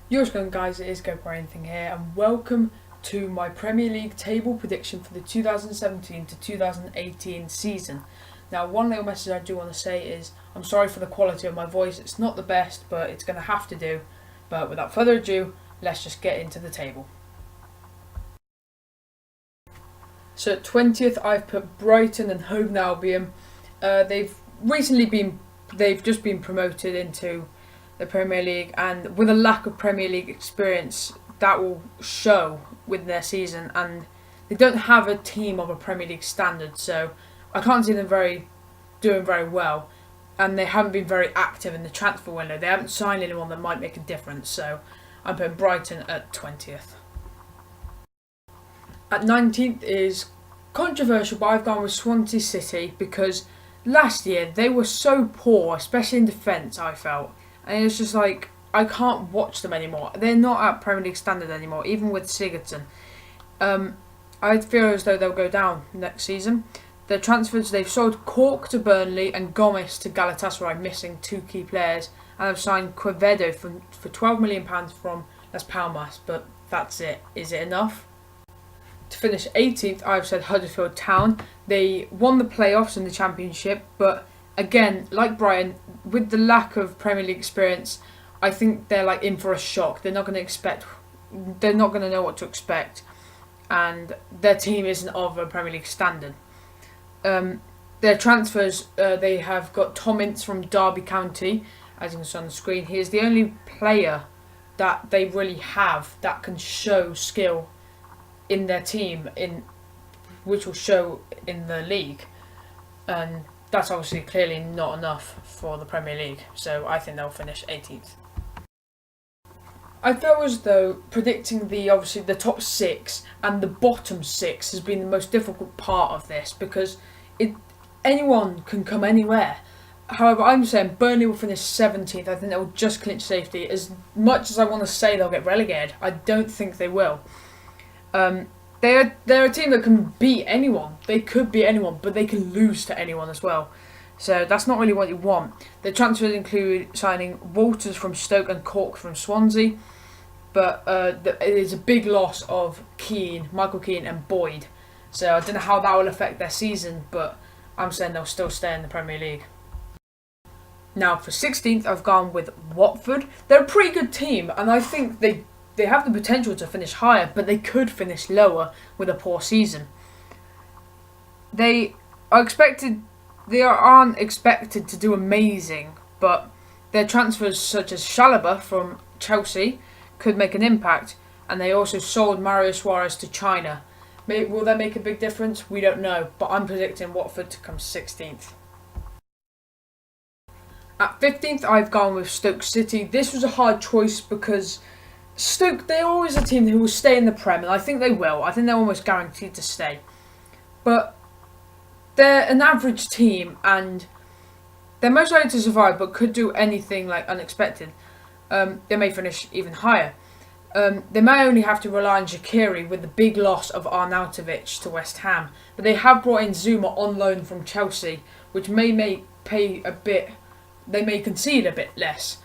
What's going on, guys? It is GoPro here, and welcome to my Premier League table prediction for the 2017 to 2018 season. Now, one little message I do want to say is I'm sorry for the quality of my voice. It's not the best, but it's going to have to do. But without further ado, let's just get into the table. So at 20th, I've put Brighton and Hove and Albion. They've just been promoted into the Premier League, and with a lack of Premier League experience, that will show with their season. And they don't have a team of a Premier League standard, so I can't see them doing very well. And they haven't been very active in the transfer window. They haven't signed anyone that might make a difference. So I'm putting Brighton at 20th. At 19th is controversial, but I've gone with Swansea City because last year they were so poor, especially in defence, I felt. And it's just like, I can't watch them anymore. They're not at Premier League standard anymore, even with Sigurdsson. I feel as though they'll go down next season. Their transfers, they've sold Cork to Burnley and Gomes to Galatasaray, missing two key players. And they've signed Quevedo for £12 million from Las Palmas, but that's it. Is it enough? To finish 18th, I've said Huddersfield Town. They won the playoffs in the Championship, but again, like Brighton, with the lack of Premier League experience, I think they're like in for a shock. They're not going to know what to expect, and their team isn't of a Premier League standard. Their transfers, they have got Tom Ince from Derby County, as you can see on the screen. He is the only player that they really have that can show skill in their team, which will show in the league, and that's obviously clearly not enough for the Premier League, so I think they'll finish 18th. I feel as though predicting the top six and the bottom six has been the most difficult part of this, because anyone can come anywhere. However, I'm saying Burnley will finish 17th. I think they will just clinch safety. As much as I want to say they'll get relegated, I don't think they will. They're a team that can beat anyone. They could beat anyone, but they can lose to anyone as well. So that's not really what you want. The transfers include signing Walters from Stoke and Cork from Swansea, but it is a big loss of Michael Keane and Boyd. So I don't know how that will affect their season, but I'm saying they'll still stay in the Premier League. Now for 16th, I've gone with Watford. They're a pretty good team, and I think they have the potential to finish higher, but they could finish lower with a poor season. They aren't expected to do amazing, but their transfers such as Chalobah from Chelsea could make an impact, and they also sold Mario Suarez to China. Will that make a big difference? We don't know, but I'm predicting Watford to come 16th. At 15th, I've gone with Stoke City. This was a hard choice because Stoke, they're always a team who will stay in the Prem, and I think they will. I think they're almost guaranteed to stay. But they're an average team, and they're most likely to survive, but could do anything like unexpected. They may finish even higher. They may only have to rely on Shaqiri with the big loss of Arnautovic to West Ham. But they have brought in Zuma on loan from Chelsea, which may pay a bit. They may concede a bit less,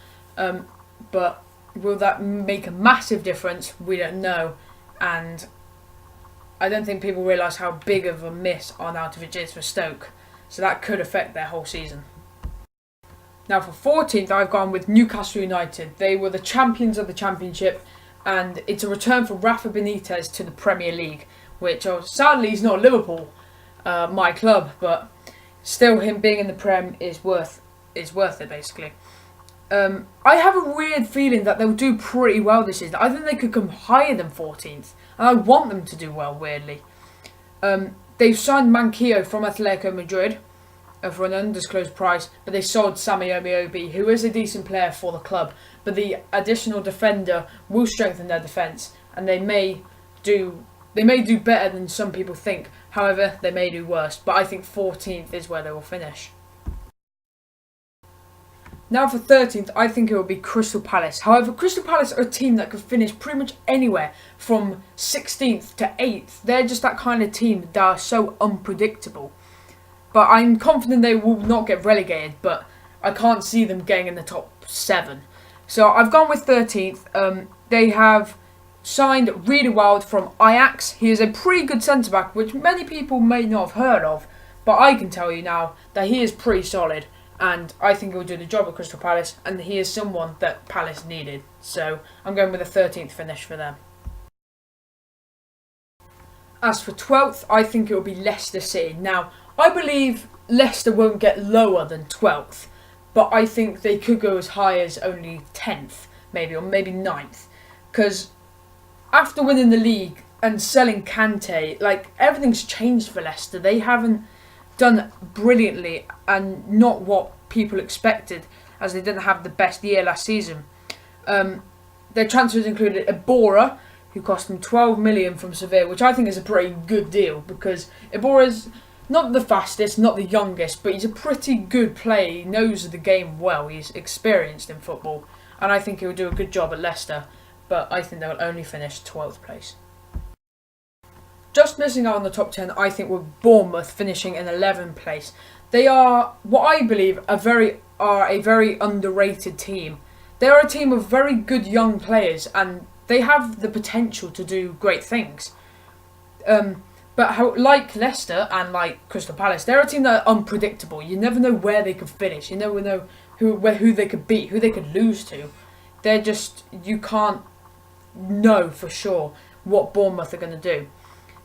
but will that make a massive difference? We don't know, and I don't think people realise how big of a miss Arnautovic is for Stoke, so that could affect their whole season. Now for 14th, I've gone with Newcastle United. They were the champions of the Championship, and it's a return for Rafa Benitez to the Premier League, which sadly he's not Liverpool, my club, but still him being in the Prem is worth it basically. I have a weird feeling that they'll do pretty well this season. I think they could come higher than 14th, and I want them to do well, weirdly. They've signed Manquillo from Atletico Madrid for an undisclosed price, but they sold Sammy Omiobi, who is a decent player for the club, but the additional defender will strengthen their defence, and they may do better than some people think. However, they may do worse, but I think 14th is where they will finish. Now for 13th, I think it will be Crystal Palace. However, Crystal Palace are a team that could finish pretty much anywhere from 16th to 8th. They're just that kind of team that are so unpredictable. But I'm confident they will not get relegated, but I can't see them getting in the top 7. So I've gone with 13th. They have signed really well from Ajax. He is a pretty good centre-back, which many people may not have heard of. But I can tell you now that he is pretty solid. And I think he'll do the job at Crystal Palace. And he is someone that Palace needed. So I'm going with a 13th finish for them. As for 12th, I think it will be Leicester City. Now, I believe Leicester won't get lower than 12th. But I think they could go as high as only 10th, maybe, or maybe 9th. Because after winning the league and selling Kante, everything's changed for Leicester. They haven't done brilliantly and not what people expected, as they didn't have the best year last season. Their transfers included Iborra, who cost them 12 million from Sevilla, which I think is a pretty good deal because Iborra's not the fastest, not the youngest, but he's a pretty good player. He knows the game well. He's experienced in football, and I think he'll do a good job at Leicester, but I think they'll only finish 12th place. Just missing out on the top 10, I think, with Bournemouth finishing in 11th place. They are, what I believe, a very underrated team. They are a team of very good young players, and they have the potential to do great things. But like Leicester and like Crystal Palace, they're a team that are unpredictable. You never know where they could finish. You never know who they could beat, who they could lose to. You can't know for sure what Bournemouth are going to do.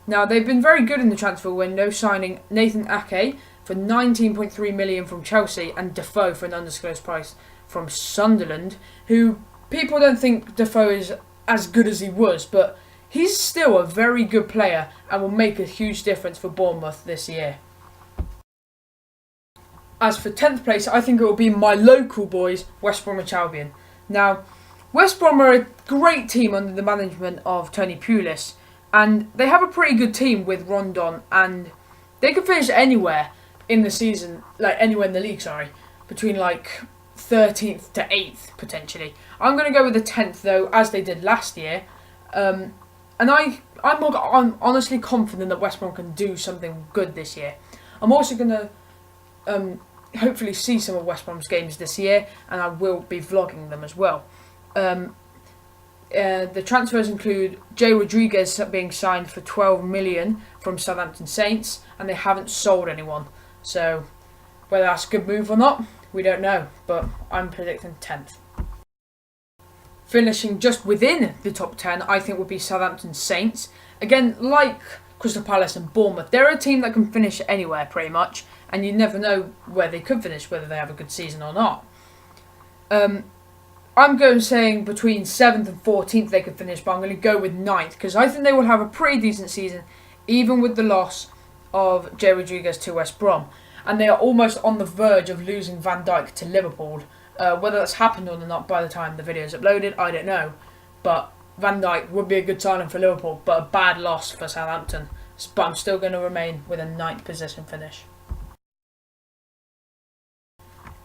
Now, they've been very good in the transfer window, signing Nathan Ake for 19.3 million from Chelsea and Defoe for an undisclosed price from Sunderland, who people don't think Defoe is as good as he was, but he's still a very good player and will make a huge difference for Bournemouth this year. As for 10th place, I think it will be my local boys, West Bromwich Albion. Now, West Brom are a great team under the management of Tony Pulis, and they have a pretty good team with Rondon, and they can finish anywhere in the season, anywhere in the league, between 13th to 8th potentially. I'm going to go with the 10th though, as they did last year, and I'm honestly confident that West Brom can do something good this year. I'm also going to hopefully see some of West Brom's games this year, and I will be vlogging them as well. The transfers include Jay Rodriguez being signed for 12 million from Southampton Saints, and they haven't sold anyone. So whether that's a good move or not, we don't know, but I'm predicting 10th. Finishing just within the top 10, I think would be Southampton Saints. Again, like Crystal Palace and Bournemouth, they're a team that can finish anywhere pretty much, and you never know where they could finish, whether they have a good season or not. I'm going saying between 7th and 14th they could finish, but I'm going to go with 9th because I think they will have a pretty decent season, even with the loss of Jay Rodriguez to West Brom. And they are almost on the verge of losing Van Dijk to Liverpool. Whether that's happened or not by the time the video is uploaded, I don't know. But Van Dijk would be a good signing for Liverpool, but a bad loss for Southampton. But I'm still going to remain with a 9th position finish.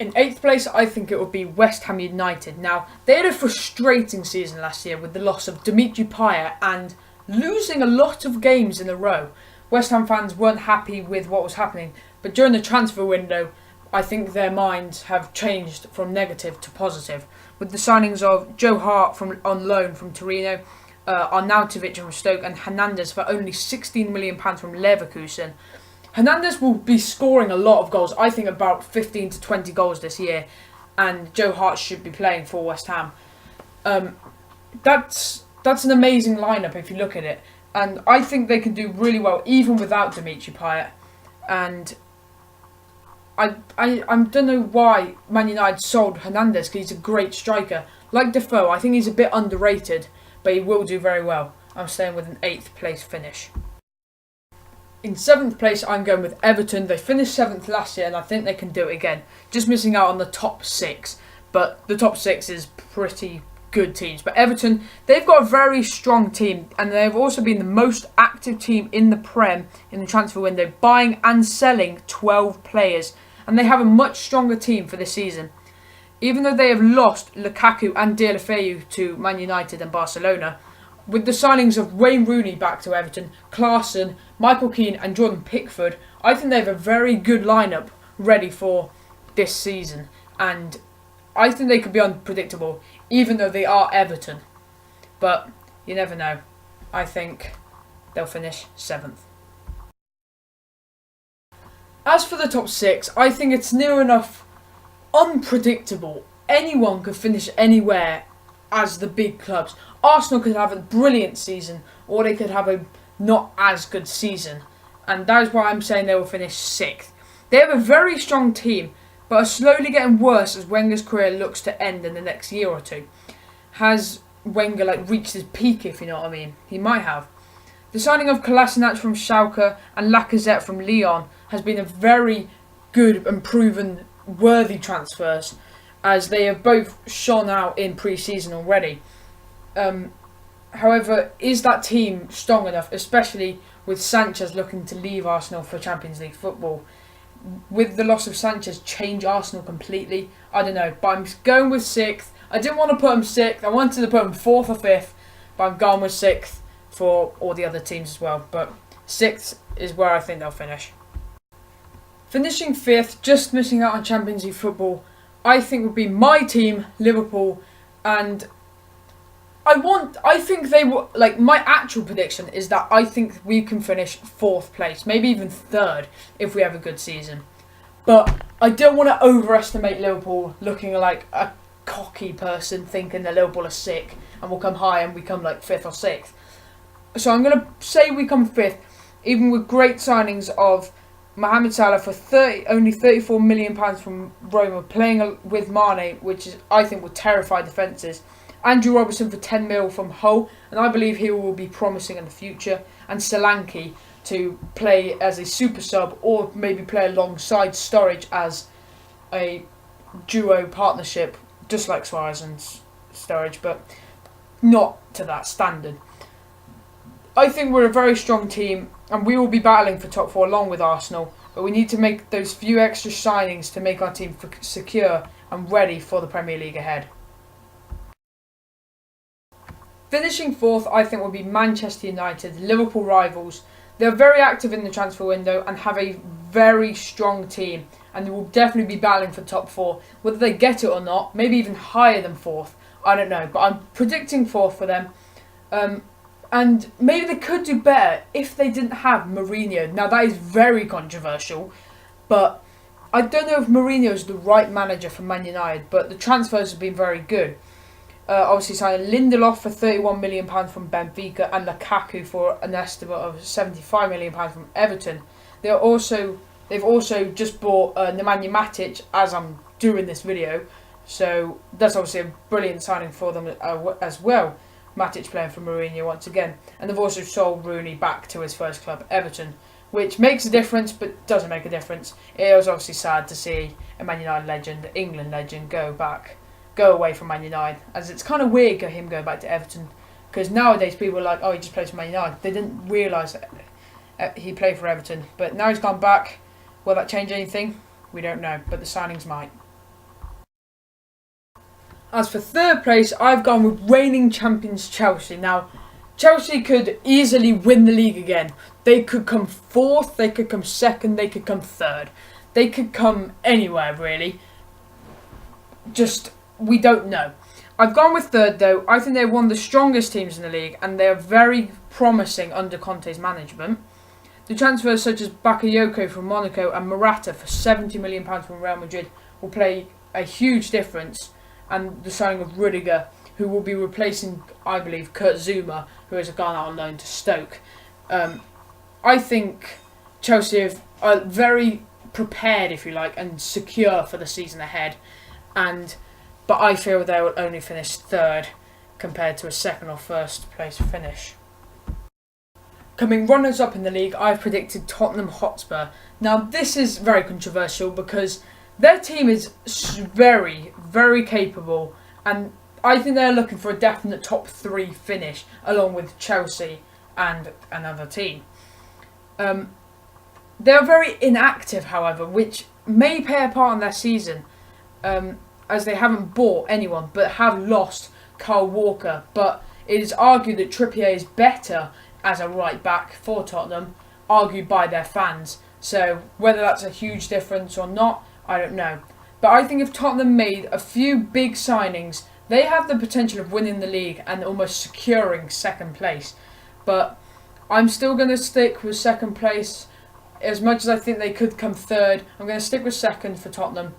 In 8th place, I think it would be West Ham United. Now, they had a frustrating season last year with the loss of Dimitri Payet and losing a lot of games in a row. West Ham fans weren't happy with what was happening, but during the transfer window, I think their minds have changed from negative to positive. With the signings of Joe Hart on loan from Torino, Arnautovic from Stoke, and Hernandez for only £16 million from Leverkusen. Hernandez will be scoring a lot of goals, I think about 15 to 20 goals this year, and Joe Hart should be playing for West Ham. That's an amazing lineup if you look at it, and I think they can do really well even without Dimitri Payet. And I don't know why Man United sold Hernandez, because he's a great striker. Like Defoe, I think he's a bit underrated, but he will do very well. I'm staying with an 8th place finish. In 7th place, I'm going with Everton. They finished 7th last year, and I think they can do it again. Just missing out on the top 6, but the top 6 is pretty good teams. But Everton, they've got a very strong team, and they've also been the most active team in the Prem in the transfer window, buying and selling 12 players. And they have a much stronger team for this season. Even though they have lost Lukaku and Deulofeu to Man United and Barcelona, with the signings of Wayne Rooney back to Everton, Klaassen, Michael Keane and Jordan Pickford, I think they have a very good lineup ready for this season. And I think they could be unpredictable. even though they are Everton. But you never know. I think they'll finish 7th. As for the top 6, I think it's near enough unpredictable. Anyone could finish anywhere as the big clubs. Arsenal could have a brilliant season, or they could have a not as good season. And that is why I'm saying they will finish 6th. They have a very strong team, but are slowly getting worse as Wenger's career looks to end in the next year or two. Has Wenger reached his peak, if you know what I mean? He might have. The signing of Kolasinac from Schalke and Lacazette from Lyon has been a very good and proven worthy transfers, as they have both shone out in pre-season already. However, is that team strong enough, especially with Sanchez looking to leave Arsenal for Champions League football? With the loss of Sanchez, change Arsenal completely? I don't know, but I'm going with 6th. I didn't want to put them 6th. I wanted to put them 4th or 5th, but I'm going with 6th for all the other teams as well. But 6th is where I think they'll finish. Finishing 5th, just missing out on Champions League football, I think would be my team, Liverpool, and I think they will, my actual prediction is that I think we can finish 4th place, maybe even 3rd if we have a good season. But I don't want to overestimate Liverpool, looking like a cocky person thinking that Liverpool are sick and will come high and we come 5th or 6th. So I'm going to say we come 5th, even with great signings of Mohamed Salah for only £34 million from Roma, playing with Mane, which I think will terrify defences. Andrew Robertson for 10 mil from Hull, and I believe he will be promising in the future. And Solanke to play as a super sub, or maybe play alongside Sturridge as a duo partnership, just like Suarez and Sturridge, but not to that standard. I think we're a very strong team, and we will be battling for top 4 along with Arsenal, but we need to make those few extra signings to make our team secure and ready for the Premier League ahead. Finishing 4th, I think, will be Manchester United, Liverpool rivals. They're very active in the transfer window and have a very strong team, and they will definitely be battling for top 4. Whether they get it or not, maybe even higher than 4th, I don't know, but I'm predicting 4th for them. And maybe they could do better if they didn't have Mourinho. Now, that is very controversial, but I don't know if Mourinho is the right manager for Man United, but the transfers have been very good. Obviously signing Lindelof for £31 million from Benfica and Lukaku for an estimate of £75 million from Everton. They've also just bought Nemanja Matic as I'm doing this video, so that's obviously a brilliant signing for them as well. Matic playing for Mourinho once again, and they've also sold Rooney back to his first club, Everton, which makes a difference but doesn't make a difference. It was obviously sad to see a Man United legend, England legend, go away from Man United, as it's kind of weird him going back to Everton, because nowadays people are like, oh, he just plays for Man United. They didn't realise that he played for Everton, but now he's gone back. Will that change anything? We don't know, but the signings might. As for 3rd place, I've gone with reigning champions Chelsea. Now, Chelsea could easily win the league again. They could come 4th, they could come 2nd, they could come 3rd. They could come anywhere, really. Just, we don't know. I've gone with 3rd, though. I think they're one of the strongest teams in the league, and they're very promising under Conte's management. The transfers such as Bakayoko from Monaco and Morata for £70 million from Real Madrid will play a huge difference. And the signing of Rudiger, who will be replacing, I believe, Kurt Zouma, who has gone out on loan to Stoke. I think Chelsea are very prepared, if you like, and secure for the season ahead. But I feel they will only finish 3rd compared to a 2nd or 1st place finish. Coming runners up in the league, I've predicted Tottenham Hotspur. Now, this is very controversial because their team is very, very capable, and I think they're looking for a definite top 3 finish, along with Chelsea and another team. They're very inactive, however, which may play a part in their season, as they haven't bought anyone, but have lost Kyle Walker. But it is argued that Trippier is better as a right back for Tottenham, argued by their fans. So whether that's a huge difference or not, I don't know. But I think if Tottenham made a few big signings They have the potential of winning the league and almost securing second place. But I'm still going to stick with second place. As much as I think they could come third, I'm going to stick with second for Tottenham,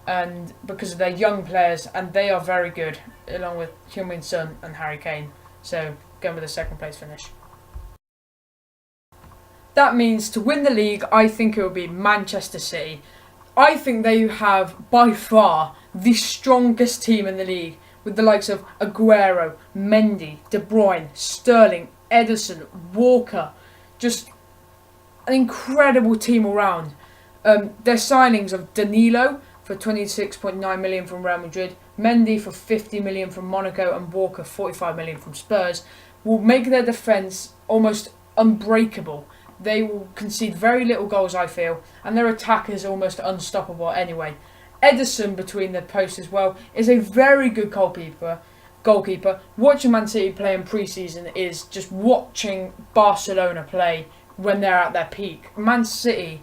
and because of their young players, and they are very good, along with Heung-min Son and Harry Kane. So, going with a second place finish. That means to win the league, I think it will be Manchester City. I think they have, by far, the strongest team in the league, with the likes of Aguero, Mendy, De Bruyne, Sterling, Ederson, Walker. Just an incredible team all round. Their signings of Danilo for 26.9 million from Real Madrid, Mendy for 50 million from Monaco, and Walker 45 million from Spurs will make their defence almost unbreakable. They will concede very little goals, I feel, and their attack is almost unstoppable anyway. Ederson between the posts as well is a very good goalkeeper. Watching Man City play in pre-season is just watching Barcelona play when they're at their peak. Man City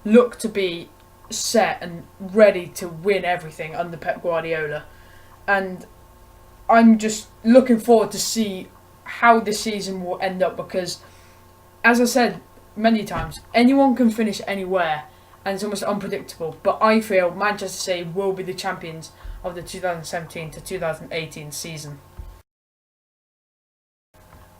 look to be set and ready to win everything under Pep Guardiola, and I'm just looking forward to see how this season will end up, because, as I said many times, anyone can finish anywhere and it's almost unpredictable, but I feel Manchester City will be the champions of the 2017 to 2018 season.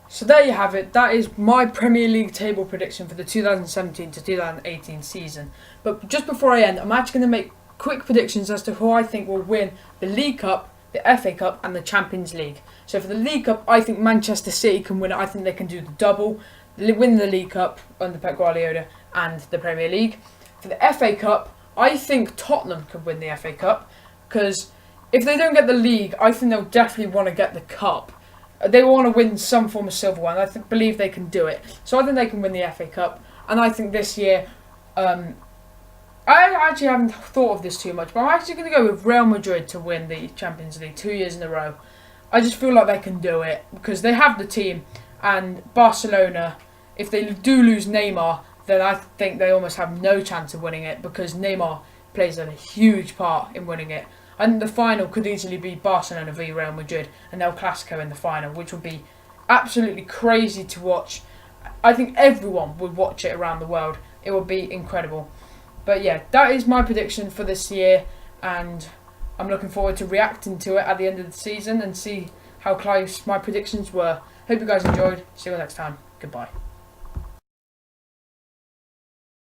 So there you have it. That is my Premier League table prediction for the 2017 to 2018 season. But just before I end, I'm actually going to make quick predictions as to who I think will win the League Cup, the FA Cup and the Champions League. So for the League Cup, I think Manchester City can win it. I think they can do the double, win the League Cup under Pep Guardiola and the Premier League. For the FA Cup, I think Tottenham could win the FA Cup, because if they don't get the league, I think they'll definitely want to get the cup. They want to win some form of silverware, and I believe they can do it. So I think they can win the FA Cup, and I think this year, I actually haven't thought of this too much, but I'm actually going to go with Real Madrid to win the Champions League 2 years in a row. I just feel like they can do it, because they have the team, and Barcelona, if they do lose Neymar, then I think they almost have no chance of winning it, because Neymar plays a huge part in winning it. I think the final could easily be Barcelona v Real Madrid and El Clasico in the final, which would be absolutely crazy to watch. I think everyone would watch it around the world. It would be incredible. But yeah, that is my prediction for this year, and I'm looking forward to reacting to it at the end of the season and see how close my predictions were. Hope you guys enjoyed. See you next time. Goodbye.